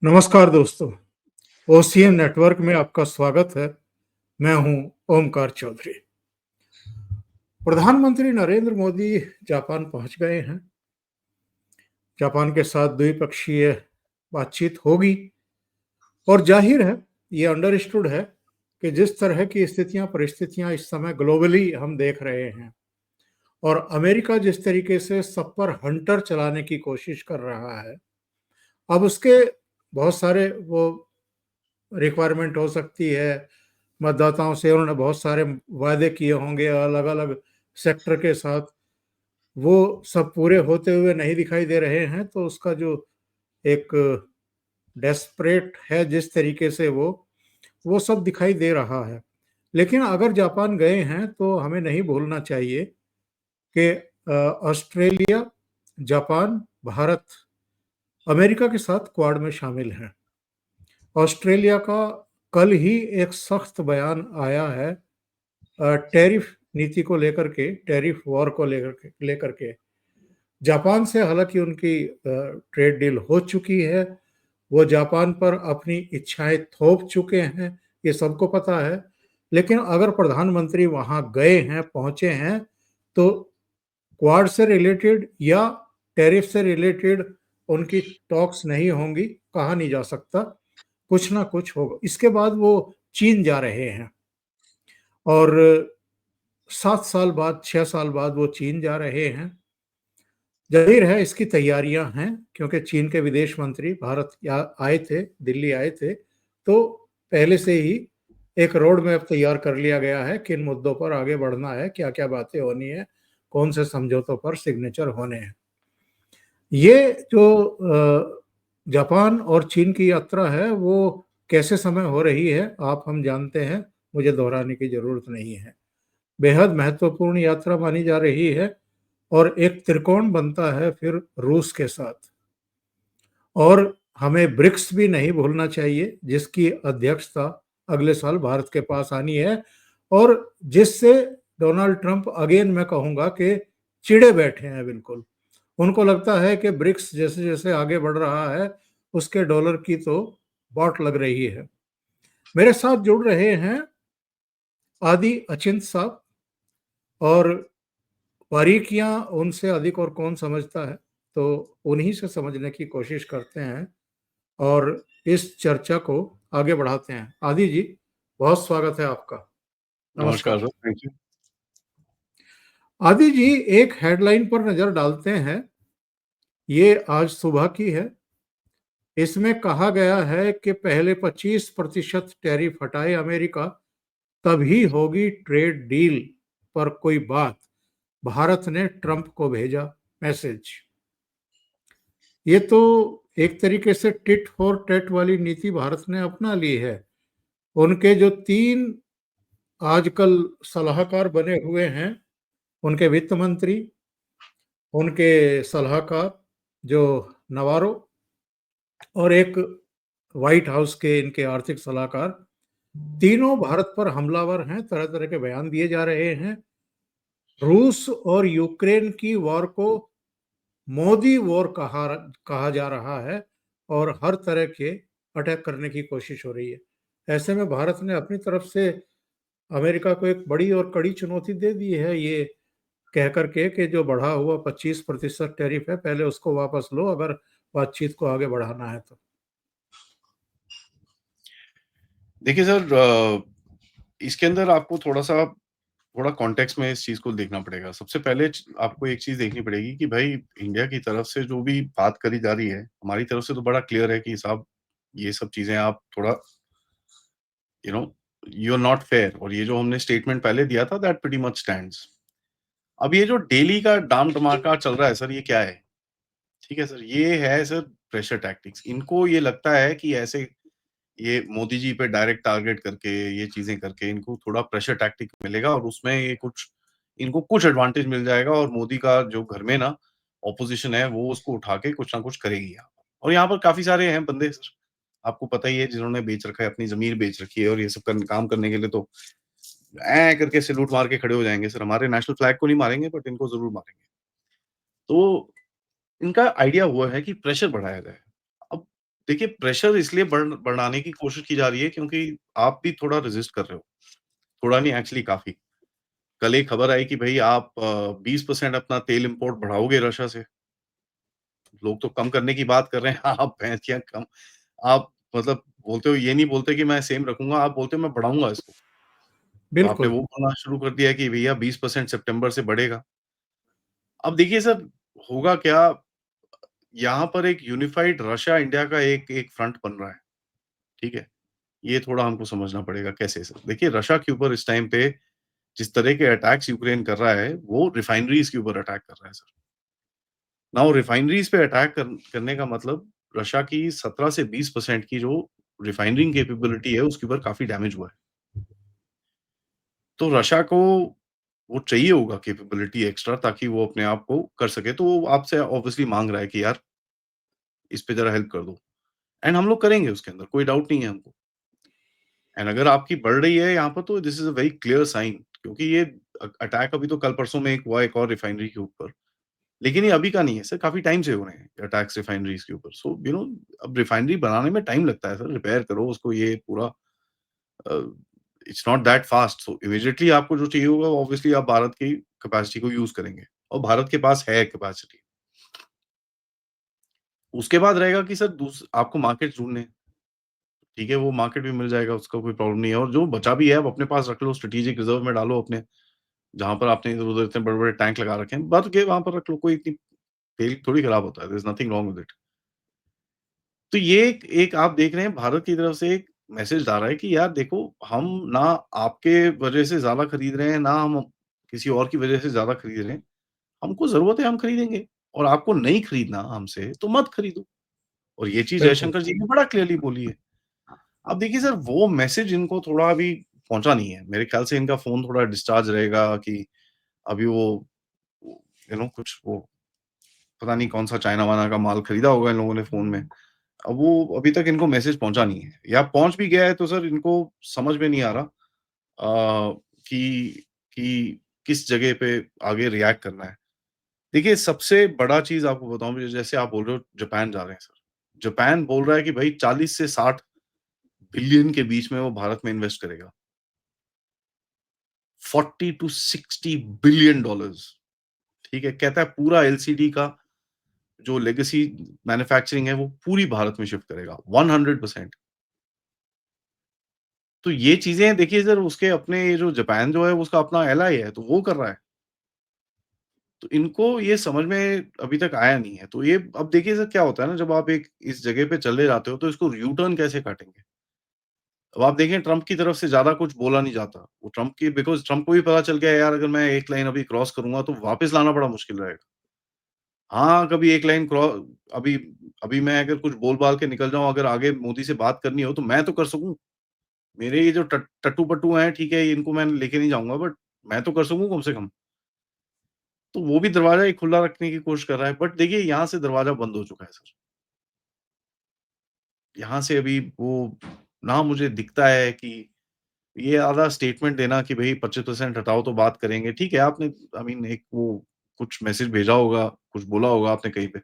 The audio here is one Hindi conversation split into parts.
नमस्कार दोस्तों, ओसीएन नेटवर्क में आपका स्वागत है। मैं हूं ओमकार चौधरी। प्रधानमंत्री नरेंद्र मोदी जापान पहुंच गए हैं। जापान के साथ द्विपक्षीय बातचीत होगी और जाहिर है, ये अंडरस्टूड है कि जिस तरह की स्थितियां परिस्थितियां इस समय ग्लोबली हम देख रहे हैं और अमेरिका जिस तरीके से सब पर हंटर चलाने की कोशिश कर रहा है, अब उसके बहुत सारे वो रिक्वायरमेंट हो सकती है। मतदाताओं से उन्होंने बहुत सारे वादे किए होंगे अलग-अलग सेक्टर के साथ, वो सब पूरे होते हुए नहीं दिखाई दे रहे हैं, तो उसका जो एक डेस्परेट है जिस तरीके से वो सब दिखाई दे रहा है। लेकिन अगर जापान गए हैं तो हमें नहीं भूलना चाहिए कि ऑस्ट्रेलिया, जापान, भारत, अमेरिका के साथ क्वाड में शामिल हैं। ऑस्ट्रेलिया का कल ही एक सख्त बयान आया है टैरिफ नीति को लेकर के, टैरिफ वॉर को लेकर के। जापान से हालांकि उनकी ट्रेड डील हो चुकी है, वो जापान पर अपनी इच्छाएं थोप चुके हैं, ये सबको पता है। लेकिन अगर प्रधानमंत्री वहां गए हैं, पहुंचे हैं, तो क्वाड से रिलेटेड या टैरिफ से रिलेटेड उनकी टॉक्स नहीं होंगी, कहा नहीं जा सकता, कुछ ना कुछ होगा। इसके बाद वो चीन जा रहे हैं और 7 साल बाद, 6 साल बाद वो चीन जा रहे हैं। ज़ाहिर है इसकी तैयारियां हैं क्योंकि चीन के विदेश मंत्री भारत आए थे, दिल्ली आए थे, तो पहले से ही एक रोड मैप तैयार कर लिया गया है, किन मुद्दों पर आगे बढ़ना है, क्या-क्या बातें होनी है, कौन से समझौतों पर सिग्नेचर होने हैं। ये जो जापान और चीन की यात्रा है, वो कैसे समय हो रही है, आप हम जानते हैं, मुझे दोहराने की ज़रूरत नहीं है। बेहद महत्वपूर्ण यात्रा मानी जा रही है और एक त्रिकोण बनता है फिर रूस के साथ। और हमें ब्रिक्स भी नहीं भूलना चाहिए, जिसकी अध्यक्षता अगले साल भारत के पास आनी है और जिससे डोनाल्ड ट्रंप अगेन मैं कहूँगा कि चिढ़े बैठे हैं बिल्कुल। उनको लगता है कि ब्रिक्स जैसे-जैसे आगे बढ़ रहा है, उसके डॉलर की तो बाट लग रही है। मेरे साथ जुड़ रहे हैं आदि अचिंत साहब और बारीकियां उनसे अधिक और कौन समझता है, तो उन्हीं से समझने की कोशिश करते हैं और इस चर्चा को आगे बढ़ाते हैं। आदि जी, बहुत स्वागत है आपका। नमस्कार नमस्कार। Sir, thank you. आदि जी, एक हेडलाइन पर नजर डालते हैं, ये आज सुबह की है। इसमें कहा गया है कि पहले 25% टैरिफ हटाए अमेरिका, तभी होगी ट्रेड डील पर कोई बात। भारत ने ट्रंप को भेजा मैसेज। ये तो एक तरीके से टिट फॉर टैट वाली नीति भारत ने अपना ली है। उनके जो 3 आजकल सलाहकार बने हुए हैं, उनके वित्त मंत्री, उनके सलाहकार जो नवारो और एक व्हाइट हाउस के इनके आर्थिक सलाहकार, तीनों भारत पर हमलावर हैं, तरह-तरह के बयान दिए जा रहे हैं। रूस और यूक्रेन की वॉर को मोदी वॉर कहा जा रहा है और हर तरह के अटैक करने की कोशिश हो रही है। ऐसे में भारत ने अपनी तरफ से अमेरिका को एक बड़ी और कड़ी चुनौती दे दी है, ये कह कर के कि जो बढ़ा हुआ 25% टैरिफ है, पहले उसको वापस लो अगर बातचीत को आगे बढ़ाना है तो। देखिए सर, इसके अंदर आपको थोड़ा कॉन्टेक्स्ट में इस चीज़ को देखना पड़ेगा। सबसे पहले आपको एक चीज़ देखनी पड़ेगी कि भाई इंडिया की तरफ से जो भी बात करी जा रही है, हमारी तरफ से तो बड़ा क्लियर है कि साहब ये सब चीज़ें आप थोड़ा you know you are not fair, और ये जो हमने स्टेटमेंट पहले दिया था दैट प्रीटी मच स्टैंड्स। अब ये जो डेली का डाम-डमाका चल रहा है सर, ये क्या है? ठीक है सर, ये है सर प्रेशर टैक्टिक्स। इनको ये लगता है कि ऐसे ये मोदी जी पे डायरेक्ट टारगेट करके, ये चीज़ें करके इनको थोड़ा प्रेशर टैक्टिक मिलेगा और उसमें ये इनको कुछ एडवांटेज मिल जाएगा, और मोदी का जो घर में ना ऑपोज़िशन है, वो उसको उठा के कुछ ना कुछ करेगी यहाँ पर। और यहाँ पर काफ़ी सारे हैं बंदे सर, आपको पता ही है, जिन्होंने बेच रखा है, अपनी ज़मीर बेच रखी है, और ये सब काम करने के लिए तो ऐं करके सैल्यूट मार के खड़े हो जाएँगे सर। हमारे नेशनल फ्लैग को नहीं मारेंगे, बट इनको ज़रूर मारेंगे। तो इनका आइडिया हुआ है कि प्रेशर बढ़ाया जाए। अब देखिए प्रेशर इसलिए बढ़ाने की कोशिश की जा रही है क्योंकि आप भी थोड़ा रेज़िस्ट कर रहे हो। थोड़ा नहीं एक्चुअली काफ़ी। कल एक खबर आई कि भई आप 20% अपना तेल इम्पोर्ट बढ़ाओगे रशिया से। लोग तो कम करने की बात कर रहे हैं, आप भैंसिया कम आप मतलब बोलते हो ये नहीं बोलते कि मैं सेम रखूँगा, आप बोलते हो मैं बढ़ाऊँगा इसको। तो आपने बिल्कुल। वो बोलना शुरू कर दिया कि भैया 20% सितंबर से बढ़ेगा। अब देखिए सर, होगा क्या, यहाँ पर एक यूनिफाइड रशिया इंडिया का एक एक फ्रंट बन रहा है, ठीक है? ये थोड़ा हमको समझना पड़ेगा कैसे सर? देखिए रशिया के ऊपर इस टाइम पे जिस तरह के अटैक्स यूक्रेन कर रहा है, वो रिफाइनरीज़ के ऊपर अटैक कर रहा है सर। नाउ रिफाइनरीज़ पे अटैक करने का मतलब रशिया की 17 से 20% की जो रिफाइनरिंग कैपेबिलिटी है, उसके ऊपर काफ़ी डैमेज हुआ है। तो रशिया को वो चाहिए होगा कैपेबिलिटी एक्स्ट्रा ताकि वो अपने आप को कर सके, तो वो आपसे ऑब्वियसली माँग रहा है कि यार इस पे ज़रा हेल्प कर दो। एंड हम लोग करेंगे उसके अंदर, कोई डाउट नहीं है हमको। एंड अगर आपकी बढ़ रही है यहाँ पर तो this is a very clear sign क्योंकि ये अटैक अभी तो कल परसों में एक हुआ एक और रिफाइनरी के ऊपर। लेकिन ये अभी का नहीं है सर, काफ़ी टाइम से हो रहे हैं अटैक्स रिफाइनरीज़ के ऊपर। सो अब रिफाइनरी बनाने में टाइम लगता है सर, रिपेयर करो उसको ये पूरा अ, it's not that fast. So immediately आपको जो चाहिए होगा ऑब्वियसली आप भारत की कैपेसिटी को यूज़ करेंगे और भारत के पास है कैपेसिटी। उसके बाद रहेगा कि सर आपको मार्केट ढूँढने हैं। ठीक है, वो मार्केट भी मिल जाएगा, उसका कोई प्रॉब्लम नहीं है और जो बचा भी है आप अपने पास रख लो, स्ट्रेटेजिक रिज़र्व में डालो अपने, जहाँ पर आपने इधर-उधर इतने बड़े-बड़े टैंक लगा रखे हैं, भर के वहाँ पर रख लो, कोई इतनी तेल थोड़ी खराब होता है, there is nothing wrong with it. तो ये एक एक आप देख रहे हैं भारत की तरफ से एक मैसेज आ रहा है कि यार देखो, हम ना आपके वजह से ज़्यादा खरीद रहे हैं, ना हम किसी और की वजह से ज़्यादा खरीद रहे हैं। हमको ज़रूरत है, हम खरीदेंगे और आपको नहीं खरीदना हमसे, तो मत खरीदो और ये चीज़ बिल्कुल। जयशंकर जी ने बड़ा क्लियरली बोली है। अब देखिए सर, वो मैसेज इनको थोड़ा अभी पहुँचा नहीं है। मेरे ख्याल से इनका फ़ोन थोड़ा डिस्चार्ज रहेगा कि अभी वो कुछ वो पता नहीं कौन-सा चाइना-वाइना का माल खरीदा होगा इन लोगों ने फ़ोन में। अब वो अभी तक इनको मैसेज पहुँचा नहीं है या पहुँच भी गया है तो सर इनको समझ में नहीं आ रहा कि किस जगह पे आगे रिएक्ट करना है। देखिए सबसे बड़ा चीज़ आपको बताऊँ जैसे आप बोल रहे हो जापान जा रहे हैं सर। जापान बोल रहा है कि भई 40 से 60 बिलियन के बीच में वो भारत में इन्वेस्ट करेगा। 40 टू 60 बिलियन डॉलर्स ठीक है? कहता है पूरा एलसीडी का जो लेगेसी मैन्युफैक्चरिंग है वो पूरी भारत में शिफ्ट करेगा 100%। तो ये चीज़ें देखिए सर उसके अपने ये जो जापान जो है उसका अपना एलाइ है तो वो कर रहा है। तो इनको ये समझ में अभी तक आया नहीं है। तो ये अब देखिए सर क्या होता है ना जब आप एक इस जगह पे चले जाते हो तो इसको यू टर्न कैसे काटेंगे? अब आप देखें ट्रम्प की तरफ से ज़्यादा कुछ बोला नहीं जाता। वो ट्रम्प की बिकॉज़ ट्रम्प को भी पता चल गया यार अगर मैं एक लाइन अभी क्रॉस करूँगा तो वापस लाना बड़ा मुश्किल रहेगा। हाँ, कभी एक लाइन अभी अभी मैं अगर कुछ बोल-बाल के निकल जाऊँ अगर आगे मोदी से बात करनी हो तो मैं तो कर सकूँ। मेरे ये जो टट्टू-पट्टू हैं ठीक है इनको मैं लेके नहीं जाऊँगा बट मैं तो कर सकूँ कम से कम। तो वो भी दरवाज़ा ही खुला रखने की कोशिश कर रहा है बट देखिए यहाँ से दरवाज़ा बंद हो चुका है सर। यहाँ से अभी वो ना मुझे दिखता है कि ये आधा स्टेटमेंट देना कि भई 25% हटाओ तो बात करेंगे। ठीक है, आपने आई मीन एक वो कुछ मैसेज भेजा होगा, कुछ बोला होगा आपने कहीं पे।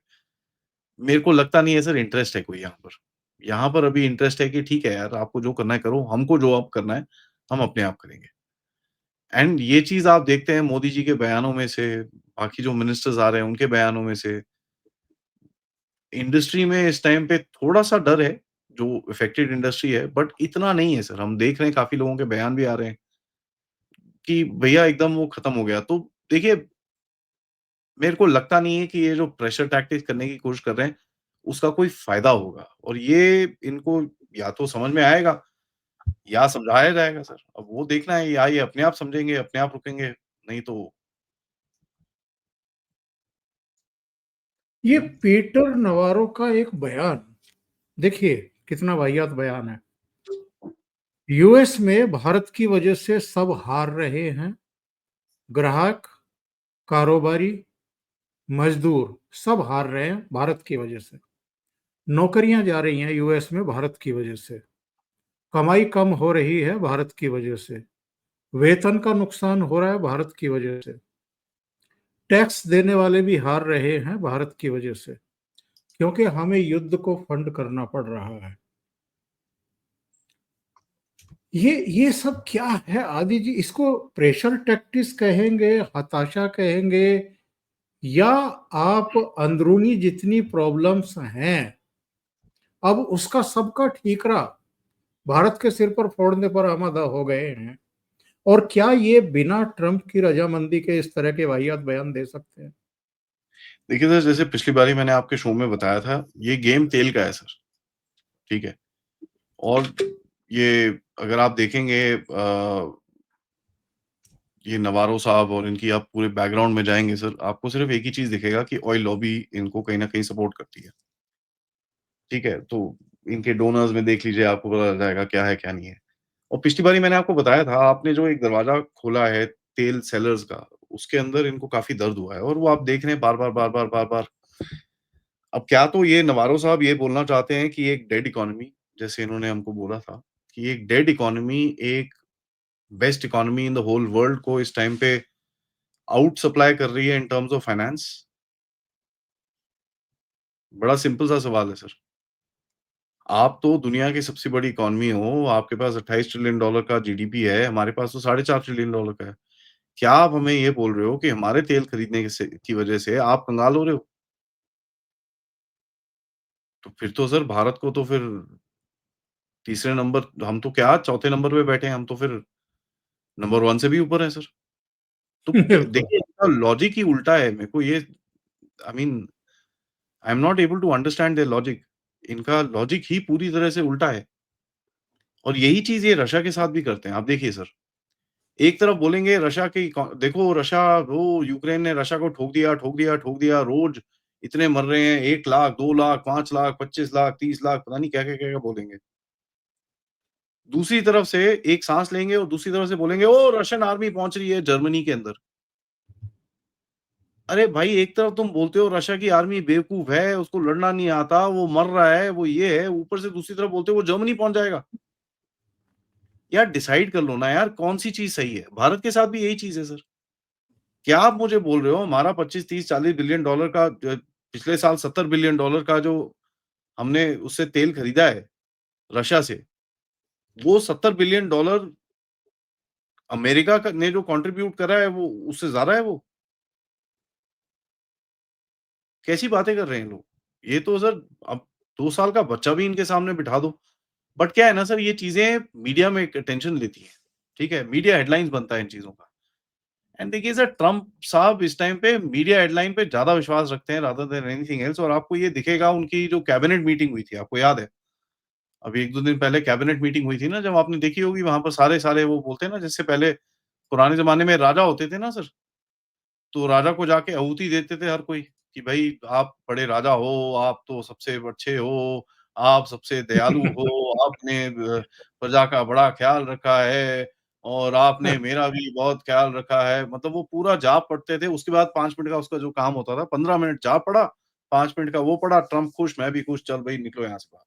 मेरे को लगता नहीं है सर इंटरेस्ट है कोई यहाँ पर। यहाँ पर अभी इंटरेस्ट है कि ठीक है यार, आपको जो करना है करो, हमको जो अब करना है, हम अपने आप करेंगे। एंड ये चीज़ आप देखते हैं मोदी जी के बयानों में से, बाकी जो मिनिस्टर्स आ रहे हैं उनके बयानों में से, इंडस्ट्री में इस टाइम पे थोड़ा-सा डर है, जो अफेक्टेड इंडस्ट्री है, बट इतना नहीं है सर। हम देख रहे हैं काफ़ी लोगों के बयान भी आ रहे हैं कि भैया एकदम वो खत्म हो गया। तो देखिए, मेरे को लगता नहीं है कि ये जो प्रेशर टैक्टिक्स करने की कोशिश कर रहे हैं, उसका कोई फ़ायदा होगा और ये इनको या तो समझ में आएगा या समझाया जाएगा सर। अब वो देखना है या ये अपने आप समझेंगे, अपने आप रुकेंगे, नहीं तो ये पीटर नवारो का एक बयान देखिए कितना वाहियात बयान है। यूएस में भारत की वजह से सब हार रहे हैं, ग्राहक, कारोबारी, मजदूर सब हार रहे हैं भारत की वजह से। नौकरियां जा रही हैं यूएस में भारत की वजह से, कमाई कम हो रही है भारत की वजह से, वेतन का नुकसान हो रहा है भारत की वजह से, टैक्स देने वाले भी हार रहे हैं भारत की वजह से। क्योंकि हमें युद्ध को फंड करना पड़ रहा है। ये सब क्या है आदि जी? इसको प्रेशर टैक्टिक्स कहेंगे, हताशा कहेंगे, या आप अंदरूनी जितनी प्रॉब्लम्स हैं अब उसका सबका ठीकरा भारत के सिर पर फोड़ने पर आमादा हो गए हैं? और क्या ये बिना ट्रंप की रजामंदी के इस तरह के वाहियात बयान दे सकते हैं? देखिए सर, जैसे पिछली बारी मैंने आपके शो में बताया था, ये गेम तेल का है सर, ठीक है? और ये अगर आप देखेंगे ये नवारो साहब और इनकी आप पूरे बैकग्राउंड में जाएँगे सर, आपको सिर्फ़ एक ही चीज़ दिखेगा कि ऑयल लॉबी इनको कहीं न कहीं सपोर्ट करती है, ठीक है? तो इनके डोनर्स में देख लीजिए, आपको पता चल जाएगा क्या है, क्या नहीं है। और पिछली बारी मैंने आपको बताया था, आपने जो एक दरवाज़ा खोला है तेल सेलर्स का, उसके अंदर इनको काफ़ी दर्द हुआ है और वो आप देख रहे हैं बार-बार, बार-बार, बार-बार। अब क्या तो ये नवारो साहब ये बोलना चाहते हैं कि एक डेड इकोनॉमी, जैसे इन्होंने हमको बोला था, कि एक डेड इकोनॉमी एक best economy in the whole world को इस टाइम पे आउट सप्लाई कर रही है इन टर्म्स ऑफ फाइनेंस? बड़ा सिंपल सा सवाल है सर। आप तो दुनिया की सबसे बड़ी इकोनॉमी हो, आपके पास $28 ट्रिलियन का जीडीपी है, हमारे पास तो $4.5 ट्रिलियन का है। क्या आप हमें ये बोल रहे हो कि हमारे तेल खरीदने की वजह से आप कंगाल हो रहे हो? तो फिर तो सर भारत को तो फिर तीसरे नंबर, हम तो क्या चौथे नंबर पे बैठे हैं, हम तो फिर नंबर 1 से भी ऊपर हैं सर। तो क बिल्कुल। देखिए इनका लॉजिक ही उल्टा है। मेरे को ये I mean I am not able to understand their logic. इनका लॉजिक ही पूरी तरह से उल्टा है और यही चीज़ ये रशिया के साथ भी करते हैं। आप देखिए सर, एक तरफ बोलेंगे रशिया की इको देखो रशिया वो यूक्रेन ने रशिया को ठोक दिया, ठोक दिया, ठोक दिया, रोज़ इतने मर रहे हैं, 1 लाख, 2 लाख, 5 लाख, 25 लाख, 30 लाख, पता नहीं क्या-क्या, क्या-क्या बोलेंगे। दूसरी तरफ से एक साँस लेंगे और दूसरी तरफ से बोलेंगे, "ओह! रशियन आर्मी पहुँच रही है जर्मनी के अंदर।" अरे भाई, एक तरफ तुम बोलते हो रशिया की आर्मी बेवकूफ़ है, उसको लड़ना नहीं आता, वो मर रहा है, वो ये है, ऊपर से दूसरी तरफ बोलते हो वो जर्मनी पहुँच जाएगा। यार डिसाइड कर लो ना यार, कौन-सी चीज़ सही है? भारत के साथ भी यही चीज़ है सर। क्या आप मुझे बोल रहे हो हमारा 25, 30, 40 बिलियन डॉलर का पिछले साल 70 बिलियन डॉलर का जो हमने उससे तेल खरीदा है रशिया से, वो 70 बिलियन डॉलर अमेरिका का ने जो कंट्रीब्यूट करा है वो उससे ज़्यादा है वो? कैसी बातें कर रहे हैं लोग? ये तो सर अब 2 साल का बच्चा भी इनके सामने बिठा दो। बट क्या है ना सर ये चीज़ें मीडिया में एक अटेंशन लेती हैं, ठीक है? मीडिया हेडलाइन्स बनता है इन चीज़ों का। एंड देखिए सर ट्रम्प साहब इस टाइम पे मीडिया हेडलाइन पे ज़्यादा विश्वास रखते हैं रादर देन एनीथिंग एल्स और आपको ये दिखेगा उनकी जो कैबिनेट मीटिंग हुई थी, आपको याद है? अभी 1-2 दिन पहले कैबिनेट मीटिंग हुई थी ना जब आपने देखी होगी वहाँ पर सारे-सारे वो बोलते हैं ना जिससे पहले पुराने ज़माने में राजा होते थे ना सर, तो राजा को जाके आहुति देते थे हर कोई कि भई आप बड़े राजा हो, आप तो सबसे अच्छे हो, आप सबसे दयालु हो, आपने प्रजा का बड़ा ख़्याल रखा है और आपने मेरा भी बहुत ख़्याल रखा है। मतलब वो पूरा जाप पढ़ते थे, उसके बाद 5 मिनट का उसका जो काम होता था, 15 मिनट जाप पढ़ा, 5 मिनट का वो पढ़ा, ट्रम्प खुश, मैं भी खुश, चल भई निकलो यहाँ से बाहर।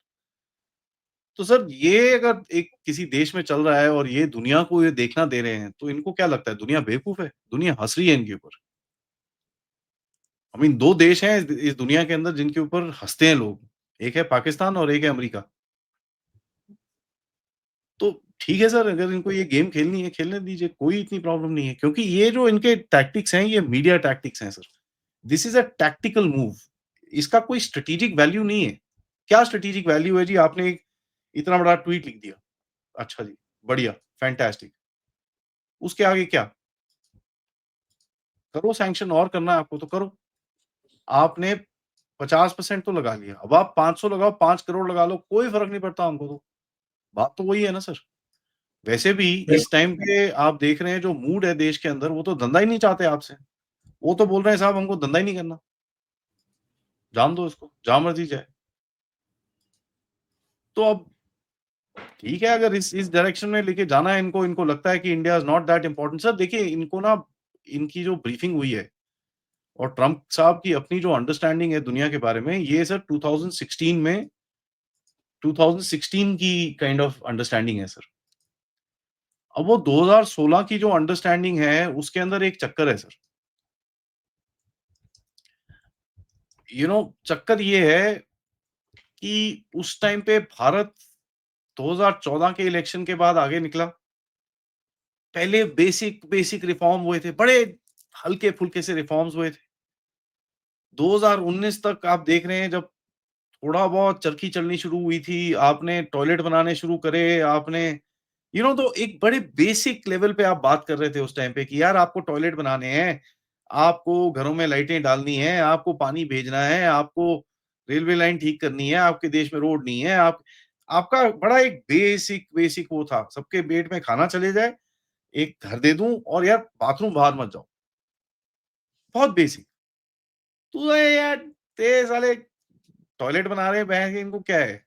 तो सर ये अगर एक किसी देश में चल रहा है और ये दुनिया को ये देखना दे रहे हैं, तो इनको क्या लगता है दुनिया बेवकूफ़ है? दुनिया हँस रही है इनके ऊपर। आई मीन 2 देश हैं इस दुनिया के अंदर जिनके ऊपर हँसते हैं लोग। एक है पाकिस्तान और एक है अमेरिका। तो ठीक है सर, अगर इनको ये गेम खेलनी है, खेलने दीजिए, कोई इतनी प्रॉब्लम नहीं है। क्योंकि ये जो इनके टैक्टिक्स हैं, ये मीडिया टैक्टिक्स हैं sir. This is a tactical move. इसका कोई स्ट्रैटेजिक वैल्यू नहीं है। क्या स्ट्रैटेजिक वैल्यू है जी? आपने एक इतना बड़ा ट्वीट लिख दिया। अच्छा जी, बढ़िया, फैंटास्टिक। उसके आगे क्या? करो सैंक्शन और करना है आपको तो करो। आपने 50% तो लगा लिया। अब आप 500 लगाओ, 5 करोड़ लगा लो, कोई फ़र्क नहीं पड़ता हमको तो। बात तो वही है ना सर। वैसे भी इस टाइम पे आप देख रहे हैं जो मूड है देश के अंदर, वो तो धंधा ही नहीं चाहते आपसे। वो तो बोल रहे हैं साहब हमको धंधा ही नहीं करना, जान दो इसको, जहाँ मर्ज़ी जाए। तो अब ठीक है अगर इस डायरेक्शन में लेके जाना है इनको, इनको लगता है कि India is not that important sir देखिए इनको ना इनकी जो ब्रीफिंग हुई है और ट्रम्प साहब की अपनी जो अंडरस्टैंडिंग है दुनिया के बारे में, ये सर 2016 की काइंड ऑफ अंडरस्टैंडिंग है सर। अब वो 2016 की जो अंडरस्टैंडिंग है, उसके अंदर एक चक्कर है सर। चक्कर ये है कि उस टाइम पे भारत 2014 के इलेक्शन के बाद आगे निकला। पहले बेसिक बेसिक रिफॉर्म हुए थे, बड़े हल्के-फुल्के से रिफॉर्म्स हुए थे। 2019 तक आप देख रहे हैं, जब थोड़ा बहुत चरखी चलनी शुरू हुई थी, आपने टॉयलेट बनाने शुरू करे, आपने तो एक बड़े बेसिक लेवल पे आप बात कर रहे थे उस टाइम पे कि यार आपको टॉयलेट बनाने हैं, आपको घरों में लाइटें डालनी हैं, आपको पानी भेजना है, आपको रेलवे लाइन ठीक करनी है, आपके देश में रोड नहीं है, आपका बड़ा एक बेसिक बेसिक वो था, सबके पेट में खाना चले जाए, एक घर दे दूँ और यार बाथरूम बाहर मत जाओ। बहुत बेसिक। तू है यार, तेरे साले टॉयलेट बना रहे हैं, बहन के इनको क्या है?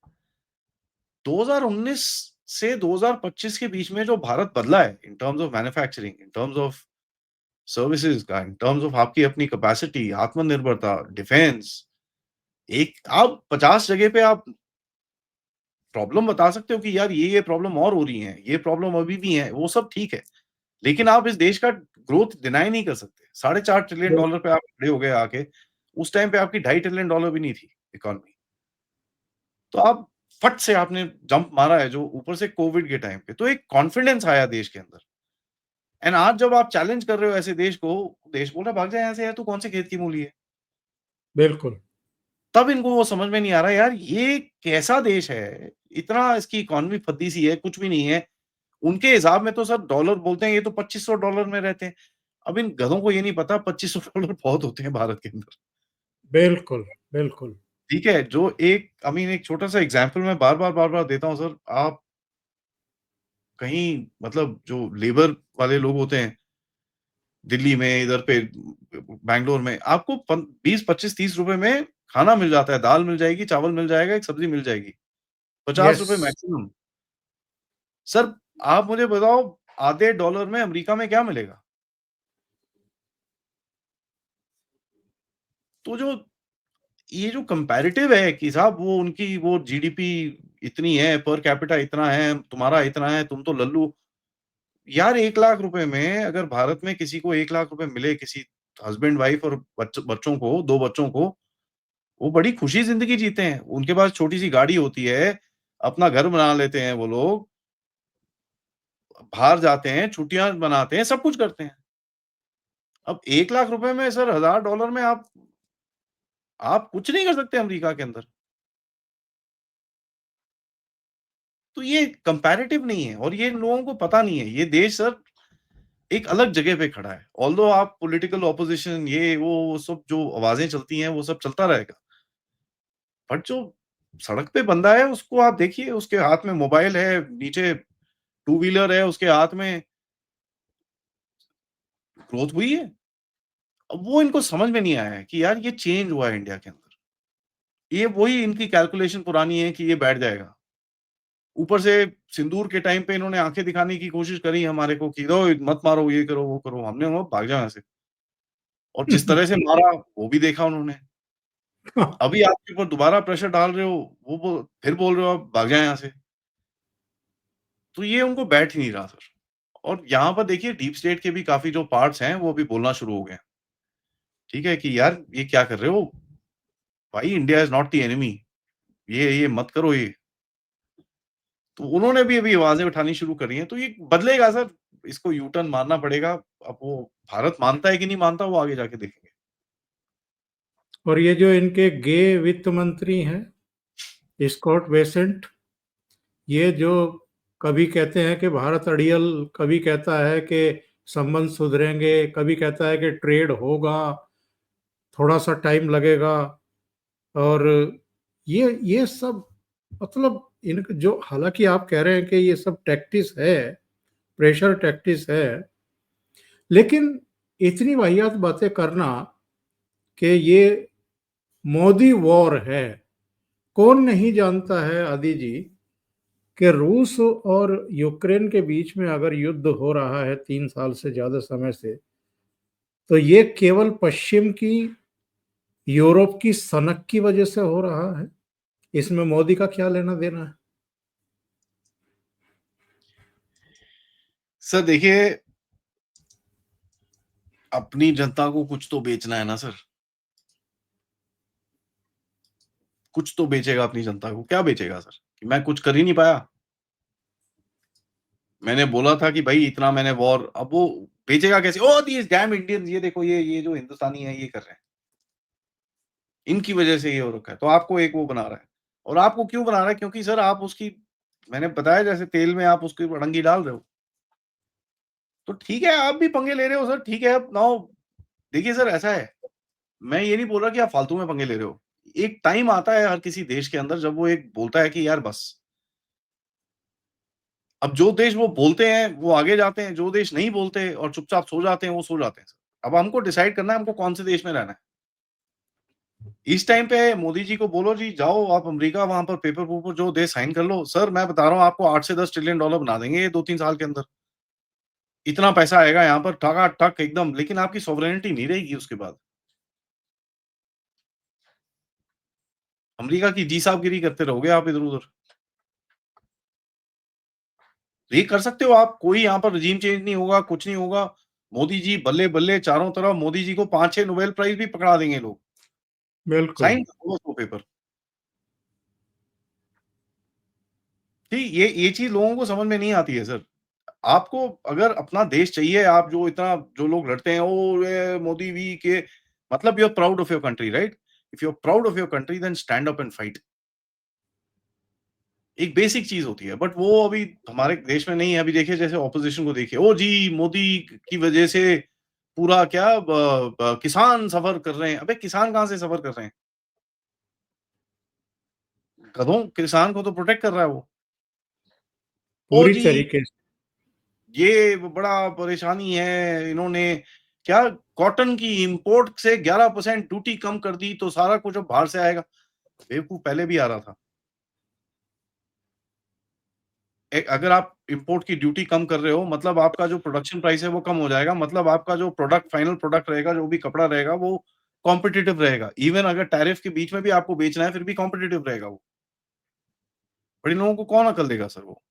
2019 से 2025 के बीच में जो भारत बदला है in terms of manufacturing, in terms of services का, इन टर्म्स ऑफ आपकी अपनी कैपेसिटी, आत्मनिर्भरता, डिफेंस, एक आप 50 जगह पे आप प्रॉब्लम बता सकते हो कि यार ये प्रॉब्लम और हो रही है, ये प्रॉब्लम अभी भी है, वो सब ठीक है। लेकिन आप इस देश का ग्रोथ डिनाई नहीं कर सकते। $4.5 ट्रिलियन बिल- डॉलर पे आप खड़े हो गए आके, उस टाइम पे आपकी $2.5 ट्रिलियन भी नहीं थी इकॉनमी। तो आप फट से आपने जंप मारा है जो ऊपर से कोविड के टाइम पे, तो एक कॉन्फिडेंस आया देश के अंदर। एंड आज जब आप चैलेंज कर रहे हो ऐसे देश को, देश बोल रहा है भाग जा यहाँ से यार, तू कौन से खेत की मूली है? बिल्कुल। तब इनको वो समझ में नहीं आ रहा यार ये कैसा देश है? इतना इसकी इकॉनमी फद्दी सी है, कुछ भी नहीं है। उनके हिसाब में तो सर डॉलर बोलते हैं, ये तो $2500 में रहते हैं। अब इन गधों को ये नहीं पता $2500 बहुत होते हैं भारत के अंदर। बिल्कुल। बिल्कुल। ठीक है? जो एक एक छोटा-सा एग्ज़ाम्पल मैं बार-बार देता हूँ सर, आप कहीं मतलब जो लेबर वाले लोग होते हैं, दिल्ली में, इधर पे बैंगलोर में, आपको पन 20, 25, ₹30 में खाना मिल जाता है, दाल मिल जाएगी, चावल मिल जाएगा, एक सब्ज़ी मिल जाएगी। यस। ₹50 मैक्सिमम। सर, आप मुझे बताओ आधे डॉलर में अमेरिका में क्या मिलेगा? तो जो ये जो कंपैरेटिव है कि साहब वो उनकी वो जीडीपी इतनी है, पर कैपिटा इतना है, तुम्हारा इतना है, तुम तो लल्लू। यार ₹1,00,000 में अगर भारत में किसी को ₹1,00,000 मिले, किसी हस्बैंड वाइफ और बच्चों को, 2 बच्चों को, वो बड़ी खुशी ज़िंदगी जीते हैं। उनके पास छोटी-सी गाड़ी होती है, अपना घर बना लेते हैं वो लोग, बाहर जाते हैं, छुट्टियाँ मनाते हैं, सब कुछ करते हैं। अब ₹1,00,000 में सर $1,000 में आप कुछ नहीं कर सकते अमेरिका के अंदर। तो ये कंपैरेटिव नहीं है और ये इन लोगों को पता नहीं है। ये देश सर एक अलग जगह पे खड़ा है। ऑल्दो आप पॉलिटिकल ऑपोज़िशन ये वो सब जो आवाज़ें चलती हैं, वो सब चलता रहेगा। बट जो सड़क पे बंदा है उसको आप देखिए, उसके हाथ में मोबाइल है, नीचे टू व्हीलर है उसके हाथ में, ग्रोथ हुई है। अब वो इनको समझ में नहीं आया है कि यार ये चेंज हुआ है इंडिया के अंदर। ये वही इनकी कैलकुलेशन पुरानी है कि ये बैठ जाएगा। ऊपर से सिंदूर के टाइम पे इन्होंने आँखें दिखाने की कोशिश करी हमारे को कि लो मत मारो, ये करो, वो करो। हमने कहा भाग जाओ यहाँ से और जिस तरह से मारा वो भी देखा उन्होंने। अभी आपके ऊपर दोबारा प्रेशर डाल रहे हो, वो फिर बोल रहे हो आप भाग जाएँ यहाँ से। तो ये उनको बैठ ही नहीं रहा सर। और यहाँ पर देखिए डीप स्टेट के भी काफ़ी जो पार्ट्स हैं वो अभी बोलना शुरू हो गए हैं। ठीक है कि यार ये क्या कर रहे हो? भाई India is not the enemy. ये मत करो ये। तो उन्होंने भी अभी आवाज़ें उठानी शुरू करी हैं, तो ये बदलेगा सर, इसको यू टर्न मारना पड़ेगा। अब वो भारत मानता है कि नहीं मानता, वो आगे जाके देखेंगे। और ये जो इनके गे वित्त मंत्री हैं, स्कॉट बेसेंट, ये जो कभी कहते हैं कि भारत अड़ियल, कभी कहता है कि संबंध सुधरेंगे, कभी कहता है कि ट्रेड होगा, थोड़ा सा टाइम लगेगा। और ये सब मतलब इन जो, हालांकि आप कह रहे हैं कि ये सब टैक्टिस है, प्रेशर टैक्टिस है, लेकिन इतनी वाहियात बातें करना कि ये मोदी वॉर है। कौन नहीं जानता है आदि जी कि रूस और यूक्रेन के बीच में अगर युद्ध हो रहा है 3 साल से ज्यादा समय से, तो ये केवल पश्चिम की, यूरोप की सनक की वजह से हो रहा है। इसमें मोदी का क्या लेना देना है? सर देखिए, अपनी जनता को कुछ तो बेचना है ना सर। कुछ तो बेचेगा अपनी जनता को। क्या बेचेगा सर? कि मैं कुछ कर ही नहीं पाया। मैंने बोला था कि भाई इतना मैंने वॉर, अब वो बेचेगा कैसे? ओह! दीज़ डैम इंडियंस, ये देखो ये जो हिंदुस्तानी है ये कर रहे हैं। इनकी वजह से ये हो रखा है। तो आपको एक वो बना रहा है। और आपको क्यों बना रहा है? क्योंकि सर आप उसकी, मैंने बताया जैसे तेल में आप उसकी अड़ंगी डाल रहे हो। तो ठीक है, आप भी पंगे ले रहे हो सर, ठीक है, अब नाउ देखिए सर ऐसा है, मैं ये नहीं बोल रहा कि आप फालतू में पंगे ले रहे हो। एक टाइम आता है हर किसी देश के अंदर जब वो एक बोलता है कि यार बस। अब जो देश वो बोलते हैं, वो आगे जाते हैं, जो देश नहीं बोलते और चुपचाप सो जाते हैं, वो सो जाते हैं सर। अब हमको डिसाइड करना है हमको कौन से देश में रहना है। इस टाइम पे मोदी जी को बोलो जी जाओ आप अमेरिका, वहाँ पर पेपर-वूपर जो दे साइन कर लो। सर मैं बता रहा हूँ आपको 8 से 10 ट्रिलियन डॉलर बना देंगे ये 2-3 साल के अंदर। इतना पैसा आएगा यहाँ पर ठगा-ठक एकदम, लेकिन आपकी सॉवरेनिटी नहीं रहेगी उसके बाद। अमेरिका की जी साहबगिरी करते रहोगे आप इधर-उधर। ये कर सकते हो आप, कोई यहाँ पर रेज़ीम चेंज नहीं होगा, कुछ नहीं होगा। मोदी जी बल्ले-बल्ले चारों तरफ मोदी जी को 5-6 नोबेल प्राइज़ भी पकड़ा देंगे लोग। बिल्कुल। साइन कर दो उसको पेपर। ठीक, ये चीज़ लोगों को समझ में नहीं आती है सर। आपको अगर अपना देश चाहिए, आप जो इतना जो लोग लड़ते हैं, ओह! ये मोदी वी के, मतलब you are proud of your country, right? If you are proud of your country then stand up and fight. एक बेसिक चीज़ होती है, बट वो अभी हमारे देश में नहीं है। अभी देखिए जैसे ऑपोज़िशन को देखिए, ओह जी! मोदी की वजह से पूरा क्या ब ब किसान सफ़र कर रहे हैं। अबे किसान कहाँ से सफ़र कर रहे हैं? गधों किसान को तो प्रोटेक्ट कर रहा है वो। ओह पूरी जी! तरीके से। ये बड़ा परेशानी है, इन्होंने क्या कॉटन की इम्पोर्ट से 11% ड्यूटी कम कर दी, तो सारा कुछ अब बाहर से आएगा। बेवकूफ पहले भी आ रहा था। अगर आप इम्पोर्ट की ड्यूटी कम कर रहे हो, मतलब आपका जो प्रोडक्शन प्राइस है वो कम हो जाएगा, मतलब आपका जो प्रोडक्ट फाइनल प्रोडक्ट रहेगा, जो भी कपड़ा रहेगा वो कॉम्पिटिटिव रहेगा। इवन अगर टैरिफ के बीच में भी आपको बेचना है, फिर भी कॉम्पिटिटिव रहेगा वो। बट इन लोगों को कौन अकल देगा सर वो?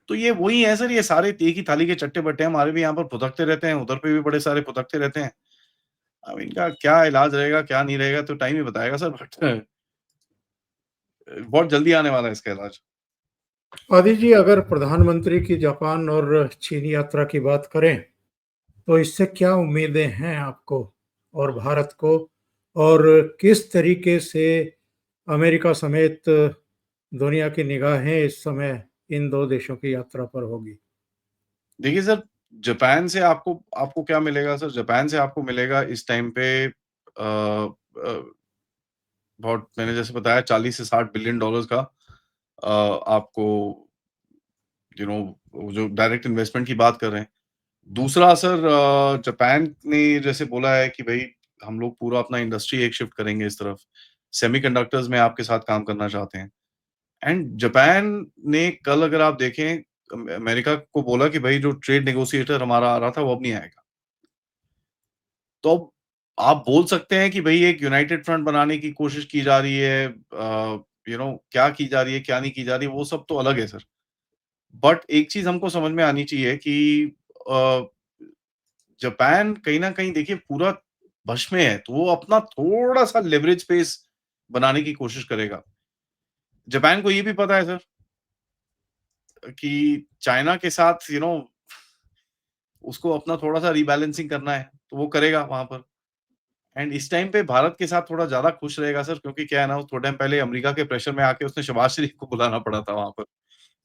तो ये वही है सर, ये सारे एक ही थाली के चट्टे-बट्टे हैं। हमारे भी यहाँ पर फुदकते रहते हैं, उधर पे भी बड़े सारे फुदकते रहते हैं। अब इनका क्या इलाज रहेगा, क्या नहीं रहेगा तो टाइम ही बताएगा सर, बट बहुत जल्दी आने वाला है इसका इलाज। आदि जी, अगर प्रधानमंत्री की जापान और चीन यात्रा की बात करें, तो इससे क्या उम्मीदें हैं आपको और भारत को? और किस तरीके से अमेरिका समेत दुनिया की निगाहें इस समय इन 2 देशों की यात्रा पर होगी? देखिए सर, जापान से आपको आपको क्या मिलेगा सर, जापान से आपको मिलेगा इस टाइम पे बहुत, मैंने जैसे बताया 40 से 60 बिलियन डॉलर्स का आपको वो जो डायरेक्ट इन्वेस्टमेंट की बात कर रहे हैं। दूसरा सर जापान ने जैसे बोला है कि भई हम लोग पूरा अपना इंडस्ट्री एक शिफ्ट करेंगे इस तरफ। सेमीकंडक्टर्स में आपके साथ काम करना चाहते हैं। एंड जापान ने कल अगर आप देखें अमेरिका को बोला कि भाई जो ट्रेड नेगोशिएटर हमारा आ रहा था वो अब नहीं आएगा। तो अब आप बोल सकते हैं कि भई एक यूनाइटेड फ्रंट बनाने की कोशिश की जा रही है, क्या की जा रही है, क्या नहीं की जा रही है, वो सब तो अलग है सर। बट एक चीज़ हमको समझ में आनी चाहिए कि अ, जापान कहीं न कहीं देखिए पूरा वश में है, तो वो अपना थोड़ा-सा लेवरेज स्पेस बनाने की कोशिश करेगा। जापान को ये भी पता है सर कि चाइना के साथ उसको अपना थोड़ा-सा रीबैलेंसिंग करना है, तो वो करेगा वहाँ पर। एंड इस टाइम पे भारत के साथ थोड़ा ज़्यादा खुश रहेगा सर, क्योंकि क्या है ना, थोड़े टाइम पहले अमेरिका के प्रेशर में आके उसने शहबाज शरीफ को बुलाना पड़ा था वहाँ पर।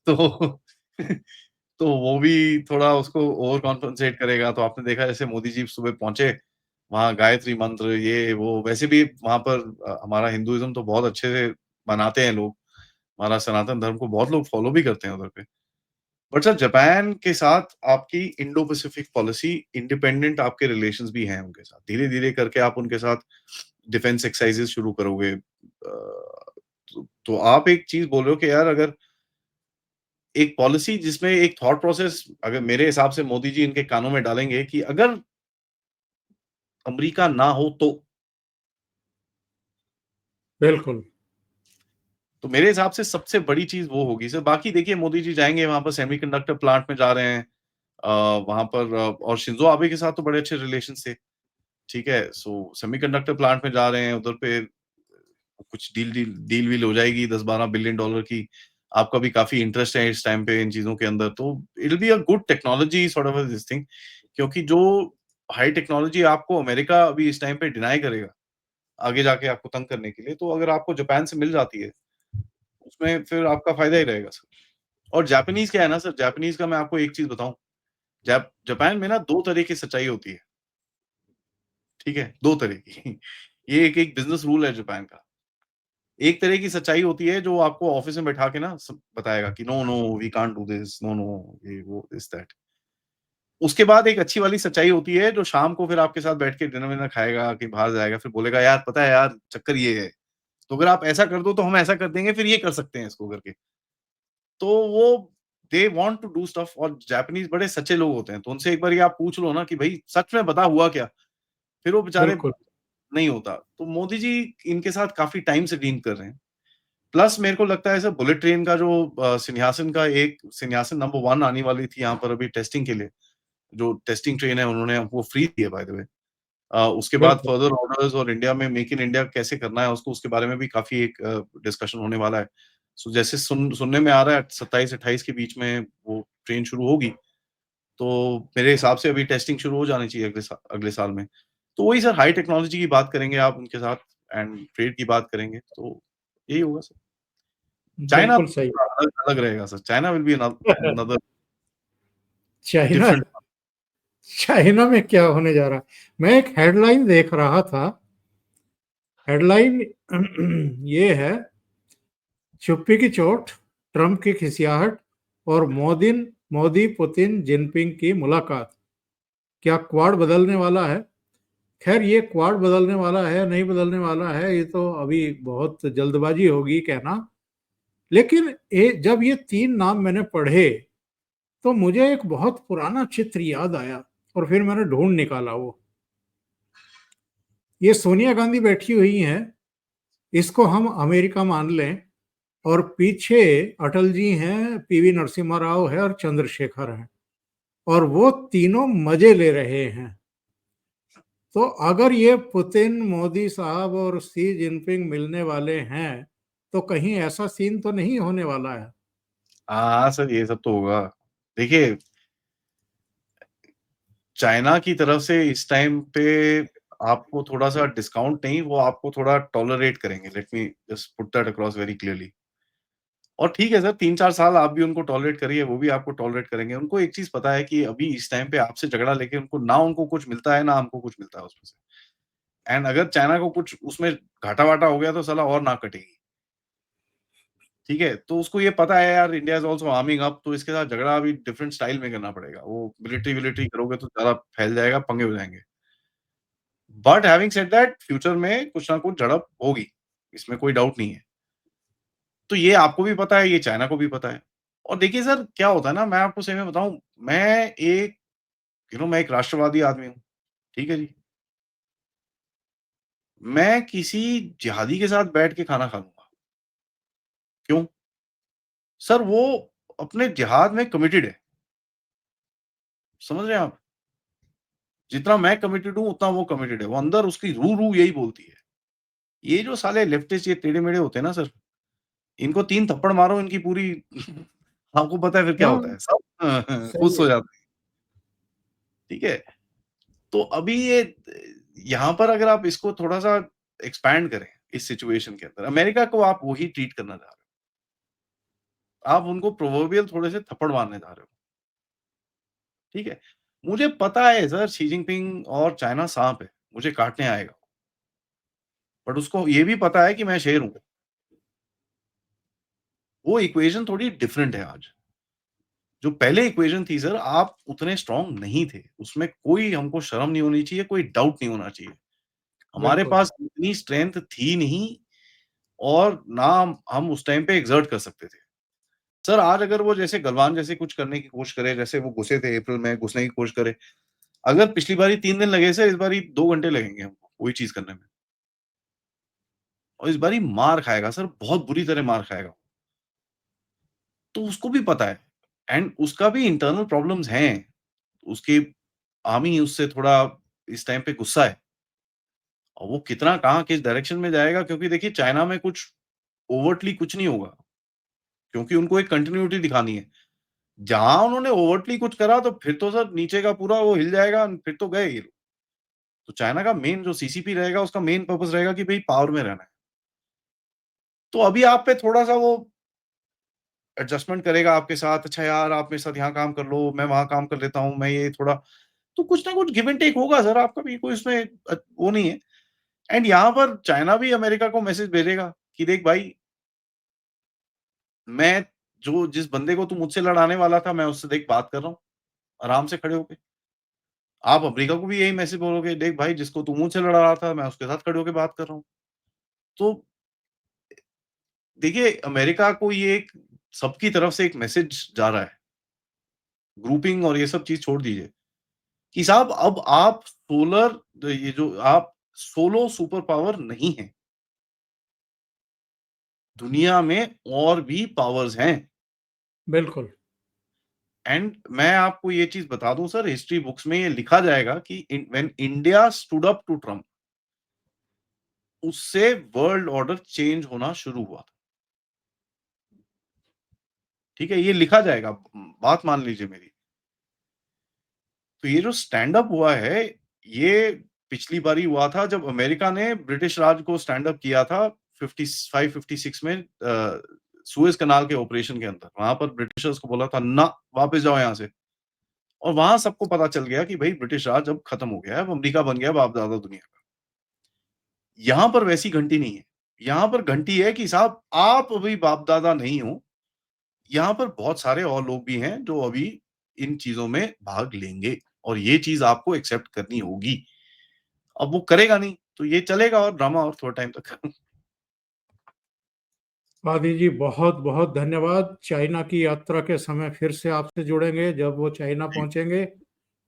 तो तो वो भी थोड़ा उसको ओवर कॉम्पेंसेट करेगा। तो आपने देखा जैसे मोदी जी सुबह पहुँचे, वहाँ गायत्री मंत्र ये वो, वैसे भी वहाँ पर हमारा हिंदुइज़्म तो बहुत अच्छे से मनाते हैं लोग। हमारा सनातन धर्म को बहुत लोग फॉलो भी करते हैं उधर पे। बट सर जापान के साथ आपकी इंडो पैसिफिक पॉलिसी, इंडिपेंडेंट आपके रिलेशंस भी हैं उनके साथ। धीरे-धीरे करके आप उनके साथ डिफेंस एक्सरसाइज़ेज़ शुरू करोगे। तो आप एक चीज़ बोल रहे हो कि यार अगर एक पॉलिसी जिसमें एक थॉट प्रोसेस अगर मेरे हिसाब से मोदी जी इनके कानों में डालेंगे कि अगर अमेरिका ना हो बिल्कुल। तो मेरे हिसाब से सबसे बड़ी चीज़ वो होगी सर। बाकी देखिए मोदी जी जाएँगे वहाँ पर, सेमीकंडक्टर प्लांट में जा रहे हैं। वहाँ पर और शिंज़ो आबे के साथ तो बड़े अच्छे रिलेशंस थे। ठीक है? सो सेमीकंडक्टर प्लांट में जा रहे हैं, उधर पे कुछ डील वील हो जाएगी 10-12 बिलियन डॉलर की। आपका भी काफ़ी इंटरेस्ट है इस टाइम पे इन चीज़ों के अंदर, तो it will be a good technology sort of this thing, क्योंकि जो हाई टेक्नोलॉजी आपको अमेरिका अभी इस टाइम पे डिनाई करेगा, आगे जाके आपको तंग करने के लिए, तो अगर आपको जापान से मिल जाती है, उसमें फिर आपका फ़ायदा ही रहेगा सर। और जापानीज़ क्या है ना सर, जापानीज़ का मैं आपको एक चीज़ बताऊँ, जापान में ना 2 तरह की सच्चाई होती है, ठीक है? 2 तरह की। ये एक बिज़नेस रूल है जापान का। एक तरह की सच्चाई होती है जो आपको ऑफ़िस में बैठा के ना सब बताएगा कि no, no, we can't do this, no, no, ये वो, दिस दैट। उसके बाद एक अच्छी वाली सच्चाई होती है जो शाम को फिर आपके साथ बैठ के डिनर-विनर खाएगा, कहीं बाहर जाएगा, फिर बोलेगा यार पता है यार चक्कर ये है, तो अगर आप ऐसा कर दो तो हम ऐसा कर देंगे, फिर ये कर सकते हैं इसको करके। तो वो they want to do stuff, और जापानीज़ बड़े सच्चे लोग होते हैं, तो उनसे एक बारी आप पूछ लो ना कि भई सच में बता हुआ क्या? फिर वो बेचारे बिल्कुल। नहीं होता। तो मोदी जी इनके साथ काफ़ी टाइम से डील कर रहे हैं। प्लस मेरे को लगता है सर बुलेट ट्रेन का जो सिंहासन नंबर 1 आने वाली थी यहाँ पर अभी टेस्टिंग के लिए, जो टेस्टिंग ट्रेन है उन्होंने हमको फ्री दी है बाय द वे। उसके बाद बिल्कुल। फर्दर ऑर्डर्स और इंडिया में मेक इन इंडिया कैसे करना है उसको, उसके बारे में भी काफ़ी एक डिस्कशन होने वाला है। सो जैसे सुनने में आ रहा है 27-28 के बीच में वो ट्रेन शुरू होगी, तो मेरे हिसाब से अभी टेस्टिंग शुरू हो जानी चाहिए अगले साल में। तो वही सर हाई टेक्नोलॉजी की बात करेंगे आप उनके साथ एंड ट्रेड की बात करेंगे, तो यही होगा सर। चाइना बिल्कुल सही। थोड़ा अलग अलग रहेगा sir, China will be another China, different. China में क्या होने जा रहा है? मैं एक हेडलाइन देख रहा था। हेडलाइन ये है, चुप्पी की चोट, ट्रंप की खिसियाहट और मोदी पुतिन जिनपिंग की मुलाकात, क्या क्वाड बदलने वाला है? खैर, ये क्वाड बदलने वाला है नहीं बदलने वाला है, ये तो अभी बहुत जल्दबाजी होगी कहना। लेकिन जब ये 3 नाम मैंने पढ़े तो मुझे एक बहुत पुराना चित्र याद आया, और फिर मैंने ढूंढ निकाला वो। ये सोनिया गांधी बैठी हुई हैं, इसको हम अमेरिका मान लें, और पीछे अटल जी हैं, पीवी नरसिम्हा राव है और चंद्रशेखर हैं, और वो तीनों मजे ले रहे हैं। तो अगर ये पुतिन, मोदी साहब और सी जिनपिंग मिलने वाले हैं, तो कहीं ऐसा सीन तो नहीं होने वाला है? हाँ, सर ये सब तो होगा। देखिए, चाइना की तरफ से इस टाइम पे आपको थोड़ा-सा डिस्काउंट नहीं, वो आपको थोड़ा टॉलरेट करेंगे। Let me just put that across very clearly. और ठीक है सर, 3-4 साल आप भी उनको टॉलरेट करिए, वो भी आपको टॉलरेट करेंगे। उनको एक चीज़ पता है कि अभी इस टाइम पे आपसे झगड़ा लेके उनको कुछ मिलता है, ना हमको कुछ मिलता है उसमें से। एंड अगर चाइना को कुछ उसमें घाटा-वाटा हो गया तो साला और नाक कटेगी। ठीक है? तो उसको ये पता है यार India is also arming up, तो इसके साथ झगड़ा अभी डिफरेंट स्टाइल में करना पड़ेगा। वो मिलिट्री-विलिट्री करोगे तो ज़्यादा फैल जाएगा, पंगे हो जाएँगे। But having said that future में कुछ ना कुछ झड़प होगी, इसमें कोई डाउट नहीं है। तो ये आपको भी पता है, ये चाइना को भी पता है। और देखिए सर क्या होता है ना, मैं आपको सही में बताऊँ, मैं एक राष्ट्रवादी आदमी हूँ, ठीक है जी? मैं किसी जिहादी के साथ बैठ के खाना खा लूँगा। क्यों? सर वो अपने जिहाद में कमिटेड है, समझ रहे हैं आप? जितना मैं कमिटेड हूँ, उतना वो कमिटेड है। वो अंदर उसकी रूह यही बोलती है। ये जो साले लेफ्टिस्ट ये टेढ़े-मेढ़े होते हैं ना सर, इनको 3 थप्पड़ मारो इनकी पूरी आपको पता है फिर क्या हाँ, होता है, सब सही खुश हो है। जाते हैं, ठीक है? तो अभी यहाँ पर अगर आप इसको थोड़ा-सा एक्सपैंड करें, इस सिचुएशन के अंदर, अमेरिका को आप वही ट्रीट करना चाह रहे हो। आप उनको प्रोवर्बियल थोड़े से थप्पड़ मारने जा रहे हो, ठीक है? मुझे पता है सर शी जिनपिंग और चाइना साँप है, मुझे काटने आएगा। बट उसको ये भी पता है कि मैं शेर हूँ। वो इक्वेशन थोड़ी डिफरेंट है आज। जो पहले इक्वेशन थी सर, आप उतने स्ट्रॉन्ग नहीं थे। उसमें कोई हमको शर्म नहीं होनी चाहिए, कोई डाउट नहीं होना चाहिए। हमारे बिल्कुल। पास इतनी स्ट्रेंथ थी नहीं, और ना हम उस टाइम पे एक्सर्ट कर सकते थे। सर आज अगर वो जैसे गलवान जैसे कुछ करने की कोशिश करे, जैसे वो घुसे थे अप्रैल में, घुसने की कोशिश करे। अगर पिछली बारी 3 दिन लगे सर, इस बारी 2 घंटे लगेंगे हमको वही चीज़ करने में। और इस बारी मार खाएगा सर, बहुत बुरी तरह मार खाएगा। तो उसको भी पता है, एंड उसका भी इंटरनल प्रॉब्लम्स हैं। उसकी आर्मी उससे थोड़ा इस टाइम पे गुस्सा है। और वो कितना कहाँ किस डायरेक्शन में जाएगा, क्योंकि देखिए चाइना में कुछ ओवरटली कुछ नहीं होगा, क्योंकि उनको एक कंटिन्यूटी दिखानी है। जहाँ उन्होंने ओवरटली कुछ करा तो फिर तो सर नीचे का पूरा वो हिल जाएगा, फिर तो गए ये लोग। तो चाइना का मेन जो सीसीपी रहेगा, उसका मेन पर्पस रहेगा कि भई पावर में रहना है। तो अभी आप पे थोड़ा-सा वो एडजस्टमेंट करेगा आपके साथ, अच्छा यार आप मेरे साथ यहाँ काम कर लो, मैं वहाँ काम कर लेता हूँ, मैं ये थोड़ा, तो कुछ ना कुछ गिव एंड टेक होगा सर, आपका भी कोई इसमें वो नहीं है। एंड यहाँ पर चाइना भी अमेरिका को मैसेज भेजेगा कि देख भाई, मैं जो जिस बंदे को तू मुझसे लड़ाने वाला था, मैं उससे देख बात कर रहा हूँ, आराम से खड़े होके। आप अमेरिका को भी यही मैसेज बोलोगे, देख भाई जिसको तू मुझसे लड़ा रहा था, मैं उसके साथ खड़े होके बात कर रहा हूँ। तो देखिए अमेरिका को ये एक सबकी तरफ से एक मैसेज जा रहा है, ग्रुपिंग और ये सब चीज़ छोड़ दीजिए, कि साहब अब आप ये जो आप सोलो सुपर पावर नहीं हैं। दुनिया में और भी पावर्स हैं। बिल्कुल। एंड मैं आपको ये चीज़ बता दूँ सर, हिस्ट्री बुक्स में ये लिखा जाएगा कि when India stood up to Trump, उससे वर्ल्ड ऑर्डर चेंज होना शुरू हुआ था। ठीक है? ये लिखा जाएगा, बात मान लीजिए मेरी। तो ये जो स्टैंड अप हुआ है, ये पिछली बारी हुआ था जब अमेरिका ने ब्रिटिश राज को स्टैंड अप किया था 55-56 में सुएज कनाल के ऑपरेशन के अंदर। वहाँ पर ब्रिटिशर्स को बोला था, ना वापस जाओ यहाँ से। और वहाँ सबको पता चल गया कि भई ब्रिटिश राज अब खत्म हो गया है, अब अमेरिका बन गया बाप-दादा दुनिया का। यहाँ पर वैसी घंटी नहीं है। यहाँ पर घंटी है कि साहब आप अभी बाप-दादा नहीं हो। यहाँ पर बहुत सारे और लोग भी हैं जो अभी इन चीज़ों में भाग लेंगे और ये चीज़ आपको एक्सेप्ट करनी होगी। अब वो करेगा नहीं, तो ये चलेगा और ड्रामा और थोड़ा टाइम तक। आदि जी, बहुत-बहुत धन्यवाद। चाइना की यात्रा के समय फिर से आपसे जुड़ेंगे, जब वो चाइना जी, पहुँचेंगे,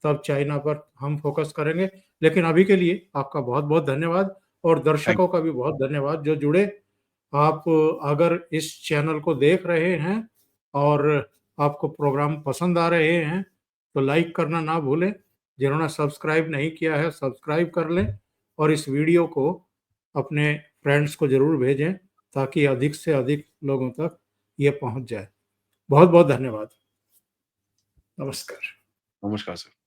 तब चाइना पर हम फ़ोकस करेंगे। लेकिन अभी के लिए आपका बहुत-बहुत धन्यवाद और थैंक दर्शकों का भी बहुत धन्यवाद जो जुड़े। आप अगर इस चैनल को देख रहे हैं और आपको प्रोग्राम पसंद आ रहे हैं, तो लाइक करना ना भूलें। जिन्होंने सब्सक्राइब नहीं किया है, सब्सक्राइब कर लें और इस वीडियो को अपने फ्रेंड्स को ज़रूर भेजें, ताकि अधिक से अधिक लोगों तक ये पहुँच जाए। बहुत-बहुत धन्यवाद। नमस्कार। नमस्कार सर।